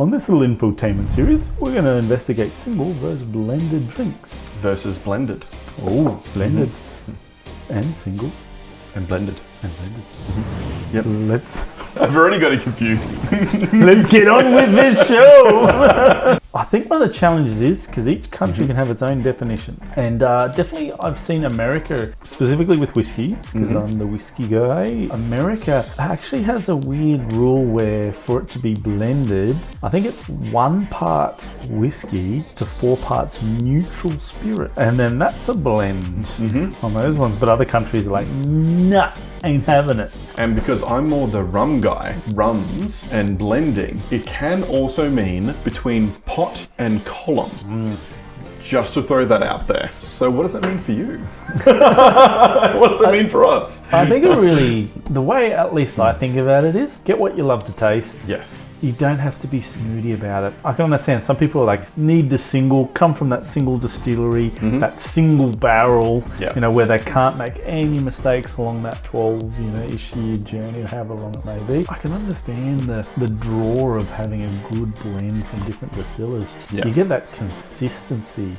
On this little infotainment series, we're going to investigate single versus blended drinks. Versus blended. Oh, blended. And single. And blended. And blended. Yep. Let's I've already got it confused. let's get on with this show. I think one of the challenges is because each country can have its own definition, and definitely I've seen America, specifically with whiskeys, because I'm the whiskey guy. America actually has a weird rule where for it to be blended, I think it's 1 part whiskey to 4 parts neutral spirit, and then that's a blend on those ones. But other countries are like, nah, ain't having it. And because I'm more the rum guy, rums and blending, it can also mean between pot and column. Just to throw that out there. So what does that mean for you? What does it mean for us? I think it really, the way at least I think about it is, get what you love to taste. Yes. You don't have to be snooty about it. I can understand some people are like, need the single, come from that single distillery, that single barrel, you know, where they can't make any mistakes along that 12, ish year journey or however long it may be. I can understand the draw of having a good blend from different distillers. Yes. You get that consistency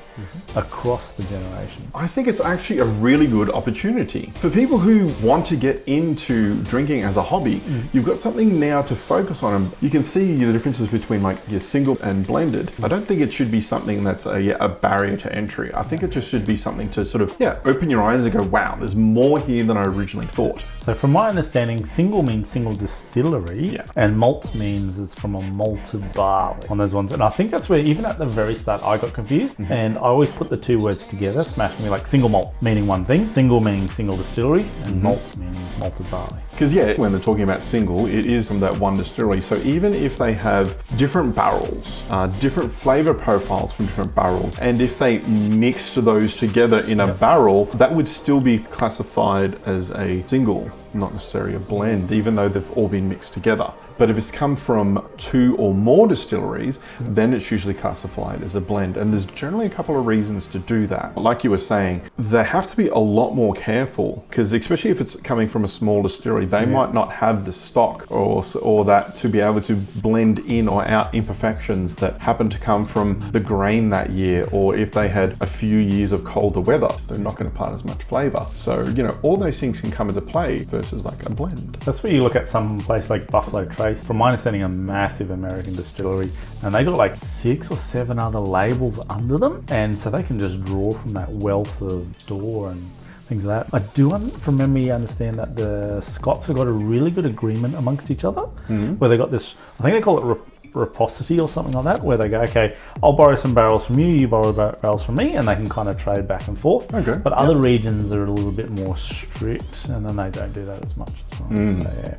across the generation. I think it's actually a really good opportunity. For people who want to get into drinking as a hobby, you've got something now to focus on. And you can see the differences between like your single and blended. I don't think it should be something that's a barrier to entry. I think it just should be something to sort of, open your eyes and go, wow, there's more here than I originally thought. So from my understanding, single means single distillery, and malt means it's from a malted barley on those ones. And I think that's where, even at the very start, I got confused. And I always put the two words together, smashing me, like single malt meaning one thing, single meaning single distillery, and malt meaning malted barley. Because when they're talking about single, it is from that one distillery. So even if they have different barrels, different flavor profiles from different barrels, and if they mixed those together in a barrel, that would still be classified as a single, not necessarily a blend, even though they've all been mixed together. But if it's come from 2 or more distilleries, then it's usually classified as a blend. And there's generally a couple of reasons to do that. Like you were saying, they have to be a lot more careful, because especially if it's coming from a small distillery, they might not have the stock or that to be able to blend in or out imperfections that happen to come from the grain that year, or if they had a few years of colder weather, they're not going to part as much flavor. So, all those things can come into play versus like a blend. That's where you look at some place like Buffalo Trace, from my understanding, a massive American distillery, and they got like 6 or 7 other labels under them, and so they can just draw from that wealth of store and things like that. I do, from memory, understand that the Scots have got a really good agreement amongst each other, where they got this, I think they call it reciprocity or something like that, where they go, okay, I'll borrow some barrels from you, you borrow barrels from me, and they can kind of trade back and forth. Okay. But other regions are a little bit more strict, and then they don't do that as much as well. So,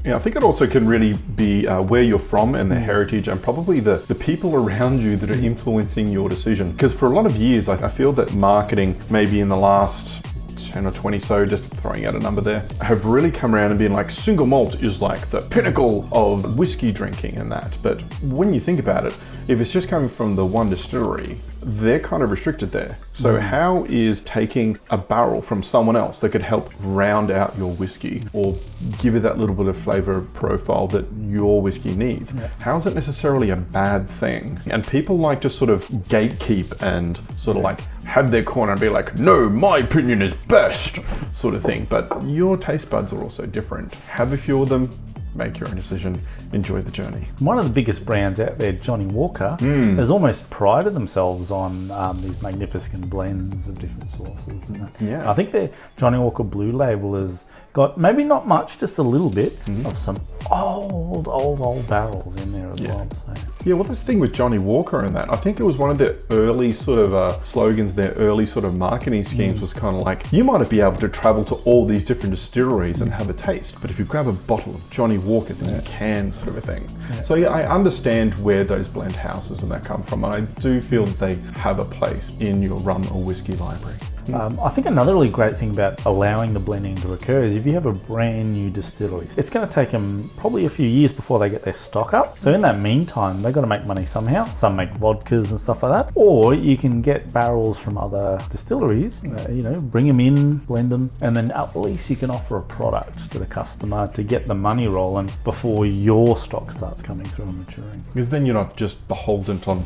I think it also can really be where you're from and the heritage, and probably the people around you that are influencing your decision. Because for a lot of years, I feel that marketing, maybe in the last 10 or 20, so just throwing out a number there, have really come around and been like, single malt is like the pinnacle of whiskey drinking and that. But when you think about it, if it's just coming from the one distillery, they're kind of restricted there. So how is taking a barrel from someone else that could help round out your whiskey or give it that little bit of flavor profile that your whiskey needs? How is it necessarily a bad thing? And people like to sort of gatekeep and sort of like have their corner and be like, no, my opinion is best, sort of thing. But your taste buds are also different. Have a few of them, make your own decision, enjoy the journey. One of the biggest brands out there, Johnny Walker, has almost prided themselves on these magnificent blends of different sources. Yeah. I think the Johnny Walker Blue Label has got, maybe not much, just a little bit of some old barrels in there as well. So. Yeah, well, that's the thing with Johnny Walker and that. I think it was one of their early sort of slogans, their early sort of marketing schemes was kind of like, you might be able to travel to all these different distilleries and have a taste, but if you grab a bottle of Johnny Walker, then you can, sort of a thing. So yeah, I understand where those blend houses and that come from, and I do feel that they have a place in your rum or whiskey library. I think another really great thing about allowing the blending to occur is if you have a brand new distillery, it's going to take them probably a few years before they get their stock up. So in that meantime, they've got to make money somehow. Some make vodkas and stuff like that. Or you can get barrels from other distilleries, bring them in, blend them, and then at least you can offer a product to the customer to get the money rolling before your stock starts coming through and maturing. Because then you're not just beholden on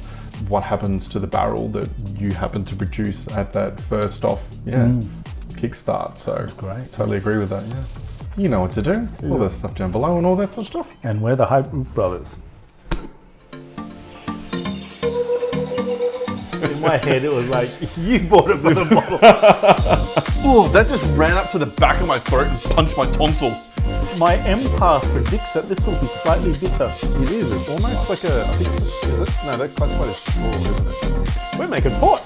what happens to the barrel that you happen to produce at that first off kickstart. So That's great. Totally agree with that. Yeah, you know what to do. All that stuff down below and all that sort of stuff. And we're the Hype Roof Brothers. In my head, it was like, you bought it by the bottle. Oh, that just ran up to the back of my throat and punched my tonsils. My empath predicts that this will be slightly bitter. It is. It's almost like a. I think. Is it? No, they're classified as straw, isn't it? We're making port.